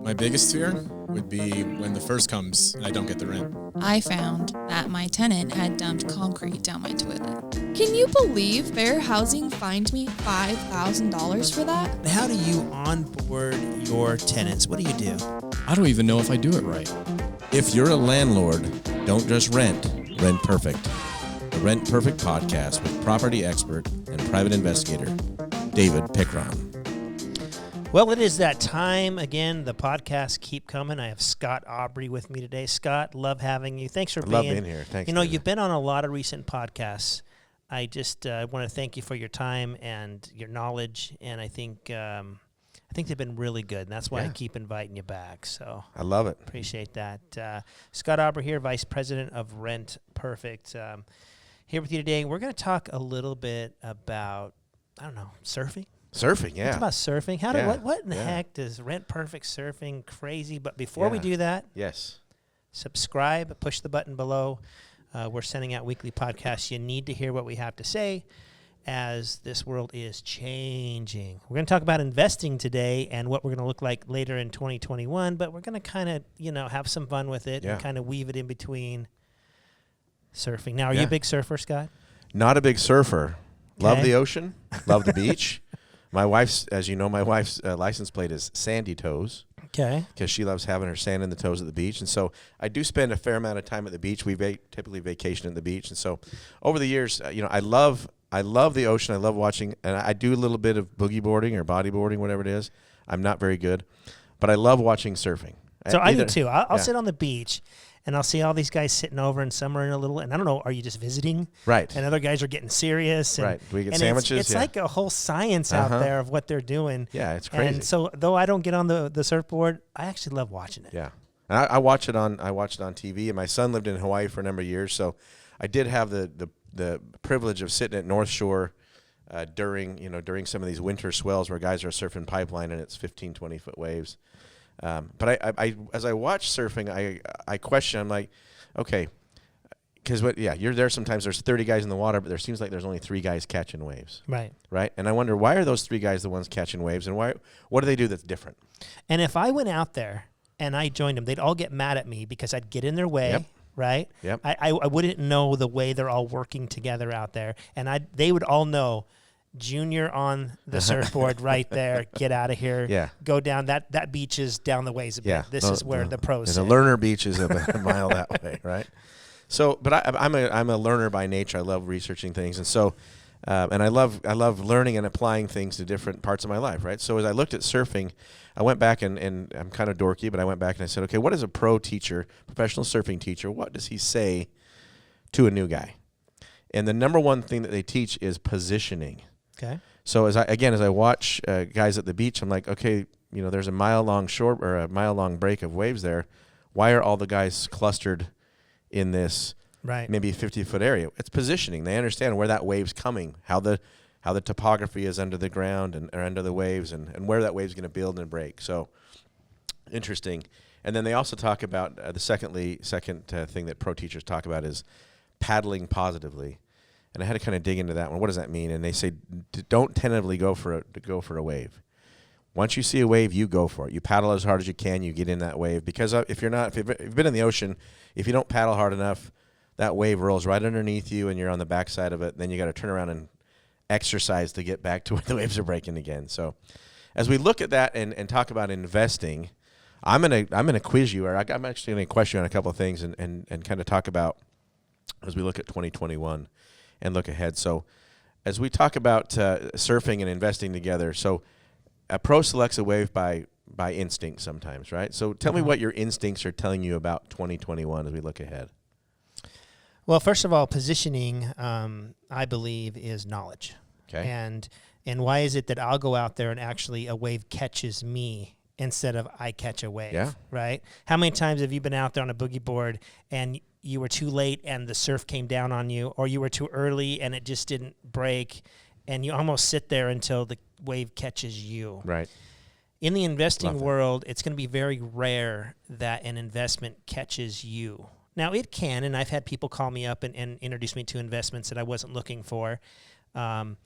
My biggest fear would be when the first comes and I don't get the rent. I found that my tenant had dumped concrete down my toilet. Can you believe Fair Housing fined me $5,000 for that? How do you onboard your tenants? What do you do? I don't even know if I do it right. If you're a landlord, don't just rent, rent perfect. The Rent Perfect podcast with property expert and private investigator, David Pickron. Well, it is that time again. The podcasts keep coming. I have Scott Aubrey with me today. Scott, love having you. Thanks for being here. Thanks. You know, you've been on a lot of recent podcasts. I just want to thank you for your time and your knowledge, and I think they've been really good, and that's why I keep inviting you back. So I love it. Appreciate that. Scott Aubrey here, Vice President of Rent Perfect, here with you today. We're going to talk a little bit about, surfing. Surfing, yeah. It's about surfing. What in the heck does Rent Perfect surfing crazy? But before we do that, subscribe, push the button below. We're sending out weekly podcasts. You need to hear what we have to say as this world is changing. We're going to talk about investing today and what we're going to look like later in 2021, but we're going to kind of, have some fun with it and kind of weave it in between surfing. Now, are you a big surfer, Scott? Not a big surfer. Love the ocean. Love the beach. My wife's license plate is Sandy Toes. Okay. Because she loves having her sand in the toes at the beach. And so I do spend a fair amount of time at the beach. We typically vacation at the beach. And so over the years, I love the ocean. I love watching, and I do a little bit of boogie boarding or bodyboarding, whatever it is. I'm not very good, but I love watching surfing. So I do too. I'll sit on the beach, and I'll see all these guys sitting over, and some are in a little, and I don't know, are you just visiting? Right. And other guys are getting serious. And, right. Do we get sandwiches? It's like a whole science out there of what they're doing. Yeah, it's crazy. And so though I don't get on the surfboard, I actually love watching it. Yeah. And I watch it on TV, and my son lived in Hawaii for a number of years, so I did have the privilege of sitting at North Shore during some of these winter swells where guys are surfing pipeline and it's 15, 20-foot waves. But I as I watch surfing, I question. I'm like, okay, because you're there sometimes. There's 30 guys in the water, but there seems like there's only 3 guys catching waves. Right. Right. And I wonder, why are those 3 guys the ones catching waves, and what do they do that's different? And if I went out there and I joined them, they'd all get mad at me because I'd get in their way. Yep. Right. Yep. I wouldn't know the way they're all working together out there, and they would all know. Junior on the surfboard right there. Get out of here. Yeah. Go down. That beach is down the ways a bit. This is where the pros sit. The learner beach is a mile that way, right? So, but I'm a learner by nature. I love researching things, and so, and I love learning and applying things to different parts of my life, right? So as I looked at surfing, I went back and I'm kind of dorky, but I went back and I said, okay, what is a professional surfing teacher? What does he say to a new guy? And the number one thing that they teach is positioning. Okay. So as I watch guys at the beach, I'm like, okay, there's a mile-long shore or a mile-long break of waves there. Why are all the guys clustered in this maybe 50-foot area? It's positioning. They understand where that wave's coming, how the topography is under the ground or under the waves, and where that wave's going to build and break. So interesting. And then they also talk about the second thing that pro teachers talk about is paddling positively. And I had to kind of dig into that one. What does that mean? And they say, don't tentatively go for a wave. Once you see a wave, you go for it. You paddle as hard as you can. You get in that wave, because if you've been in the ocean, if you don't paddle hard enough, that wave rolls right underneath you, and you're on the backside of it. Then you got to turn around and exercise to get back to where the waves are breaking again. So, as we look at that and talk about investing, I'm gonna quiz you, or I'm actually gonna question you on a couple of things and kind of talk about as we look at 2021. And look ahead. So as we talk about surfing and investing together, so a pro selects a wave by instinct sometimes, right? So tell me what your instincts are telling you about 2021 as we look ahead. Well, first of all, positioning, I believe, is knowledge. Okay. And why is it that I'll go out there and actually a wave catches me instead of I catch a wave? Yeah. Right? How many times have you been out there on a boogie board and you were too late and the surf came down on you, or you were too early and it just didn't break, and you almost sit there until the wave catches you? Right. In the investing world, it's going to be very rare that an investment catches you. Now, it can, and I've had people call me up and introduce me to investments that I wasn't looking for, and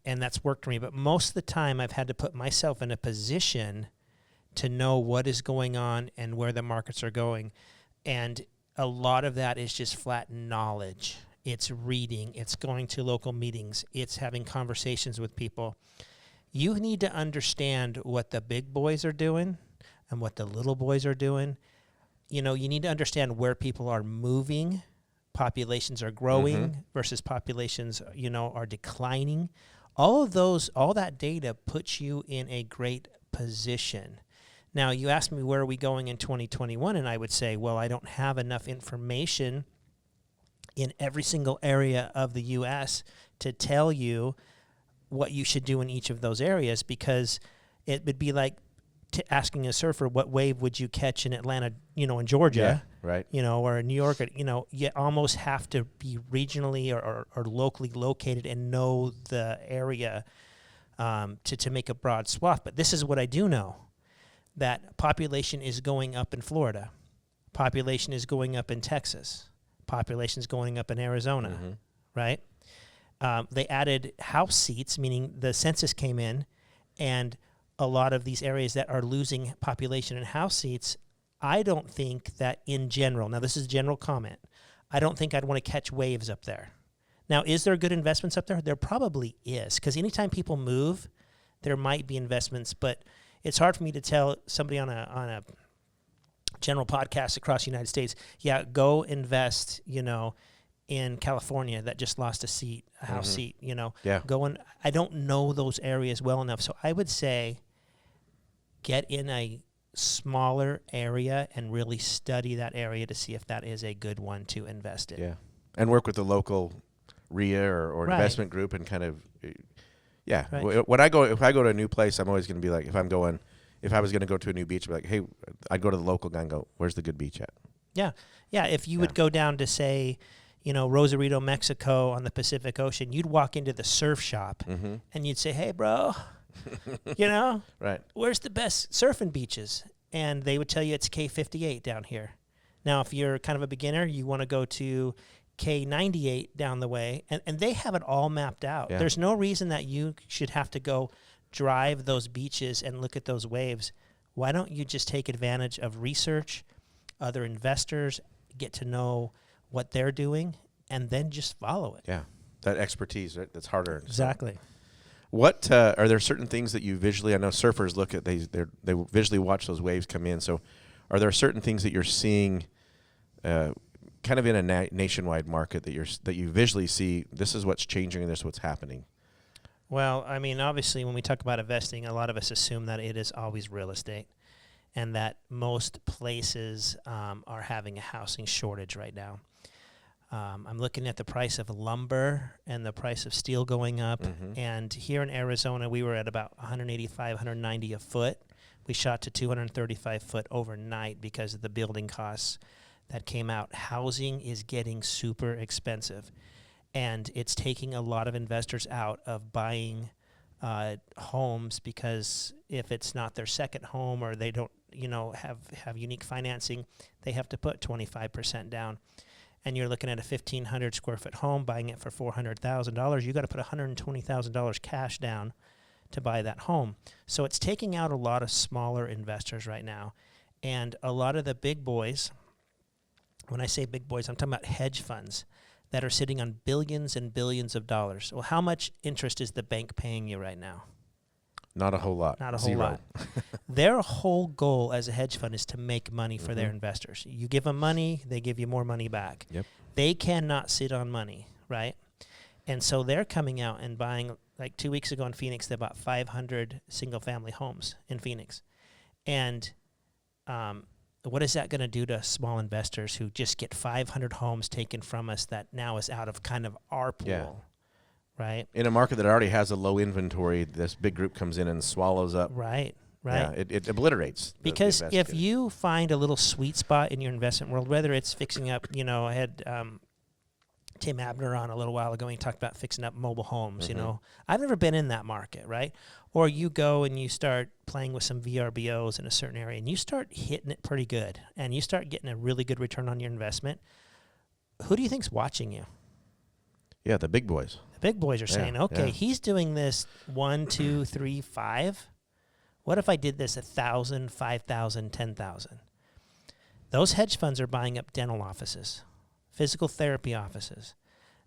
that's worked for me. But most of the time, I've had to put myself in a position to know what is going on and where the markets are going. And a lot of that is just flat knowledge. It's reading. It's going to local meetings. It's having conversations with people. You need to understand what the big boys are doing and what the little boys are doing. You know, you need to understand where people are moving. Populations are growing versus populations, you know, are declining. All that data puts you in a great position. Now, you asked me where are we going in 2021, and I would say, well, I don't have enough information in every single area of the U.S. to tell you what you should do in each of those areas, because it would be like asking a surfer what wave would you catch in Atlanta, you know, in Georgia, right, you know, or in New York, or, you know, you almost have to be regionally or locally located and know the area to make a broad swath. But this is what I do know, that population is going up in Florida, population is going up in Texas, population is going up in Arizona, right? They added house seats, meaning the census came in, and a lot of these areas that are losing population and house seats, I don't think that in general, now this is general comment, I don't think I'd want to catch waves up there. Now, is there good investments up there? There probably is, because anytime people move, there might be investments, but it's hard for me to tell somebody on a general podcast across the United States, yeah, go invest, you know, in California that just lost a house seat, you know. Yeah. I don't know those areas well enough, so I would say get in a smaller area and really study that area to see if that is a good one to invest in. Yeah, and work with the local RIA or Right. investment group and kind of, yeah. Right. When if I go to a new place, I'm always going to be like, if I was going to go to a new beach, I'd be like, hey, I'd go to the local guy and go, where's the good beach at? Yeah. Yeah, if you would go down to, say, you know, Rosarito, Mexico on the Pacific Ocean, you'd walk into the surf shop and you'd say, hey, bro, you know, right, where's the best surfing beaches? And they would tell you it's K58 down here. Now, if you're kind of a beginner, you want to go to K98 down the way, and they have it all mapped out. Yeah. There's no reason that you should have to go drive those beaches and look at those waves. Why don't you just take advantage of research, other investors, get to know what they're doing, and then just follow it. Yeah, that expertise, right? That's harder. Exactly. So what are there certain things that you visually? I know surfers look at they visually watch those waves come in. So, are there certain things that you're seeing, kind of in a nationwide market that you visually see? This is what's changing, and this is what's happening. Well, I mean, obviously, when we talk about investing, a lot of us assume that it is always real estate, and that most places are having a housing shortage right now. I'm looking at the price of lumber and the price of steel going up. And here in Arizona, we were at about 185, 190 a foot. We shot to 235 foot overnight because of the building costs that came out. Housing is getting super expensive, and it's taking a lot of investors out of buying homes, because if it's not their second home or they don't, you know, have unique financing, they have to put 25% down. And you're looking at a 1,500 square foot home, buying it for $400,000. You got to put $120,000 cash down to buy that home. So it's taking out a lot of smaller investors right now, and a lot of the big boys. When I say big boys, I'm talking about hedge funds that are sitting on billions and billions of dollars. Well, how much interest is the bank paying you right now? Not a whole lot. Not a whole Zero. lot. Their whole goal as a hedge fund is to make money for their investors. You give them money, they give you more money back. Yep. They cannot sit on money, right? And so they're coming out and buying, like 2 weeks ago in Phoenix, they bought 500 single-family homes in Phoenix. And what is that going to do to small investors who just get 500 homes taken from us that now is out of kind of our pool? Yeah. Right? In a market that already has a low inventory, this big group comes in and swallows up. Right. Yeah, it obliterates. Because if you find a little sweet spot in your investment world, whether it's fixing up, you know, I had Tim Abner on a little while ago, and he talked about fixing up mobile homes, you know. I've never been in that market, right? Or you go and you start playing with some VRBOs in a certain area, and you start hitting it pretty good, and you start getting a really good return on your investment. Who do you think's watching you? Yeah, the big boys. The big boys are saying, okay, he's doing this 1, 2, 3, 5. What if I did this 1,000, 5,000, 10,000? Those hedge funds are buying up dental offices, physical therapy offices.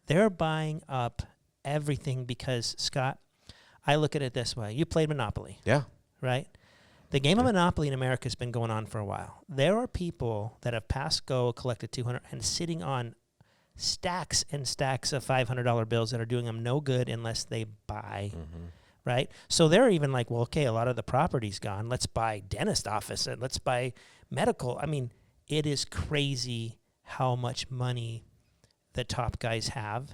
They're buying up everything because, Scott, I look at it this way. You played Monopoly. Yeah. Right? The game of Monopoly in America has been going on for a while. There are people that have passed go, collected 200, and sitting on stacks and stacks of $500 bills that are doing them no good unless they buy. Right? So they're even like, well, okay, a lot of the property's gone. Let's buy dentist office and let's buy medical. I mean, it is crazy how much money the top guys have.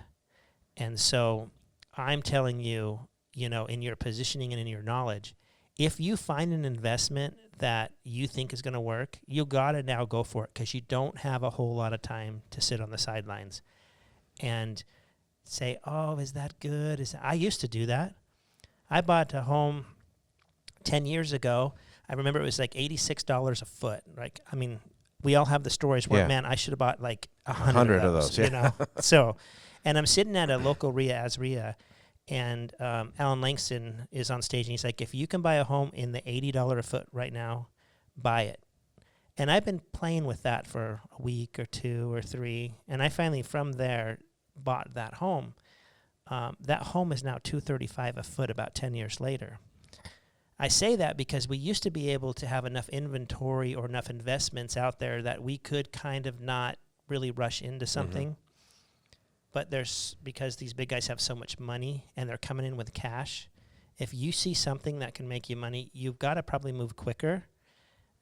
And so I'm telling you, you know, in your positioning and in your knowledge, if you find an investment that you think is going to work, you got to now go for it because you don't have a whole lot of time to sit on the sidelines and say, oh, is that good? I used to do that. I bought a home 10 years ago. I remember it was like $86 a foot. Like, I mean, we all have the stories where, man, I should have bought like 100 of those, you know? So, and I'm sitting at a local RIA, and Alan Langston is on stage, and he's like, if you can buy a home in the $80 a foot right now, buy it. And I've been playing with that for a week or 2 or 3, and I finally, from there, bought that home. That home is now $235 a foot about 10 years later. I say that because we used to be able to have enough inventory or enough investments out there that we could kind of not really rush into something. But because these big guys have so much money and they're coming in with cash, if you see something that can make you money, you've got to probably move quicker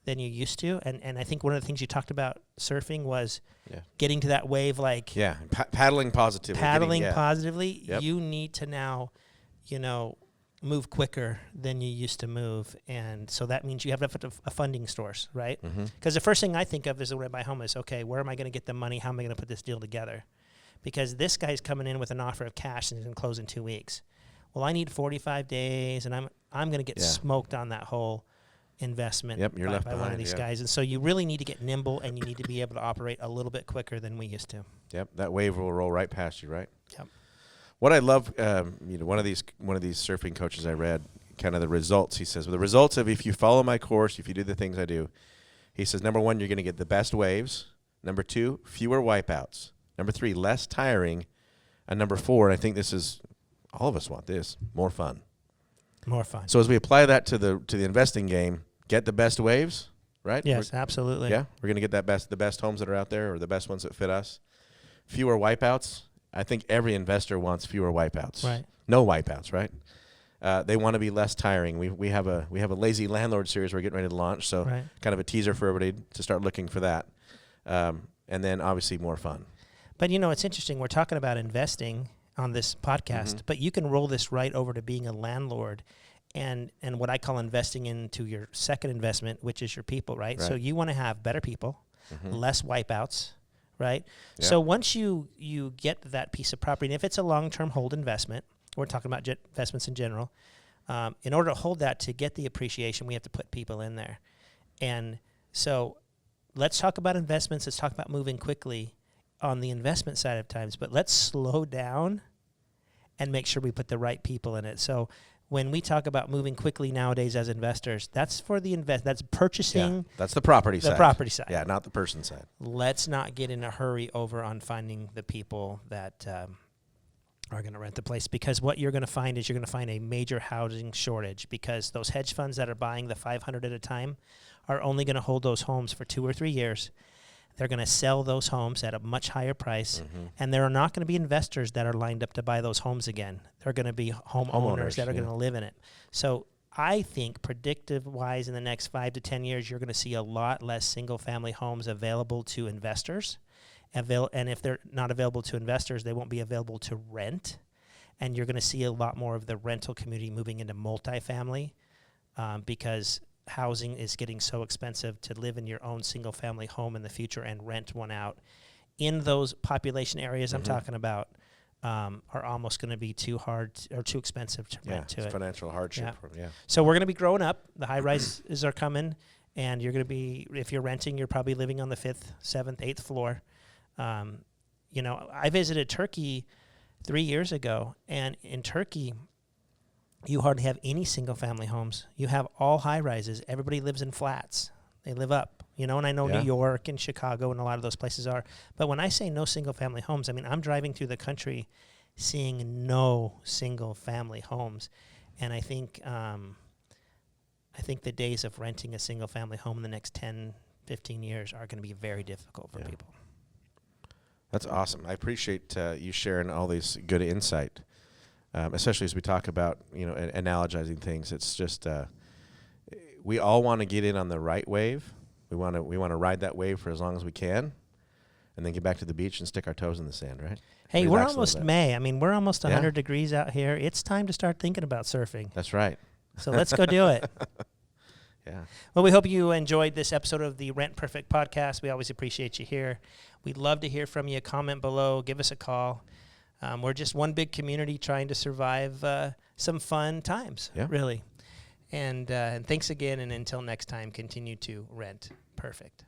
than you used to. And I think one of the things you talked about surfing was getting to that wave, like paddling positively. Positively. Yep. You need to now, you know, move quicker than you used to move. And so that means you have to have a funding source, right? Because the first thing I think of is when I buy a home is, okay, where am I going to get the money? How am I going to put this deal together? Because this guy's coming in with an offer of cash and he's going to close in 2 weeks. Well, I need 45 days, and I'm going to get smoked on that whole investment you're left by behind, one of these guys. And so you really need to get nimble, and you need to be able to operate a little bit quicker than we used to. Yep, that wave will roll right past you, right? Yep. What I love, you know, one of these surfing coaches I read, kind of the results. He says, well, the results of if you follow my course, if you do the things I do, he says, number 1, you're going to get the best waves. Number 2, fewer wipeouts. Number 3, less tiring. And number 4, and I think this is, all of us want this, more fun. More fun. So as we apply that to the investing game, get the best waves, right? Yes, absolutely. Yeah, we're going to get the best homes that are out there, or the best ones that fit us. Fewer wipeouts. I think every investor wants fewer wipeouts. Right. No wipeouts, right? They want to be less tiring. We have a lazy landlord series we're getting ready to launch, so kind of a teaser for everybody to start looking for that. And then obviously more fun. But you know, it's interesting. We're talking about investing on this podcast, but you can roll this right over to being a landlord and what I call investing into your second investment, which is your people, right? So you want to have better people, less wipeouts, right? Yep. So once you get that piece of property, and if it's a long-term hold investment, we're talking about investments in general, in order to hold that, to get the appreciation, we have to put people in there. And so let's talk about investments. Let's talk about moving quickly on the investment side of times, but let's slow down and make sure we put the right people in it. So when we talk about moving quickly nowadays as investors, that's for the that's purchasing. Yeah, that's the property side. The property side. Yeah, not the person side. Let's not get in a hurry over on finding the people that are going to rent the place, because what you're going to find is you're going to find a major housing shortage, because those hedge funds that are buying the 500 at a time are only going to hold those homes for 2 or 3 years. They're going to sell those homes at a much higher price, and there are not going to be investors that are lined up to buy those homes again. They're going to be homeowners that are going to live in it. So I think predictive-wise in the next 5 to 10 years, you're going to see a lot less single-family homes available to investors. And if they're not available to investors, they won't be available to rent. And you're going to see a lot more of the rental community moving into multifamily because housing is getting so expensive to live in your own single-family home in the future and rent one out. In those population areas I'm talking about are almost going to be too hard or too expensive to rent to it. Financial hardship. So we're going to be growing up. The high-rises are coming, and you're going to be, if you're renting, you're probably living on the 5th, 7th, 8th floor. You know, I visited Turkey 3 years ago, and in Turkey, you hardly have any single-family homes. You have all high-rises. Everybody lives in flats. They live up, and I know New York and Chicago and a lot of those places are. But when I say no single-family homes, I mean, I'm driving through the country seeing no single-family homes. And I think the days of renting a single-family home in the next 10, 15 years are going to be very difficult for people. That's awesome. I appreciate you sharing all these good insight, especially as we talk about, analogizing things. It's just we all want to get in on the right wave. We want to ride that wave for as long as we can, and then get back to the beach and stick our toes in the sand, right? Hey, relax, we're almost May. I mean, we're almost 100 degrees out here. It's time to start thinking about surfing. That's right. So let's go do it. Yeah. Well, we hope you enjoyed this episode of the Rent Perfect podcast. We always appreciate you here. We'd love to hear from you. Comment below. Give us a call. We're just one big community trying to survive some fun times, really. And thanks again. And until next time, continue to rent perfect.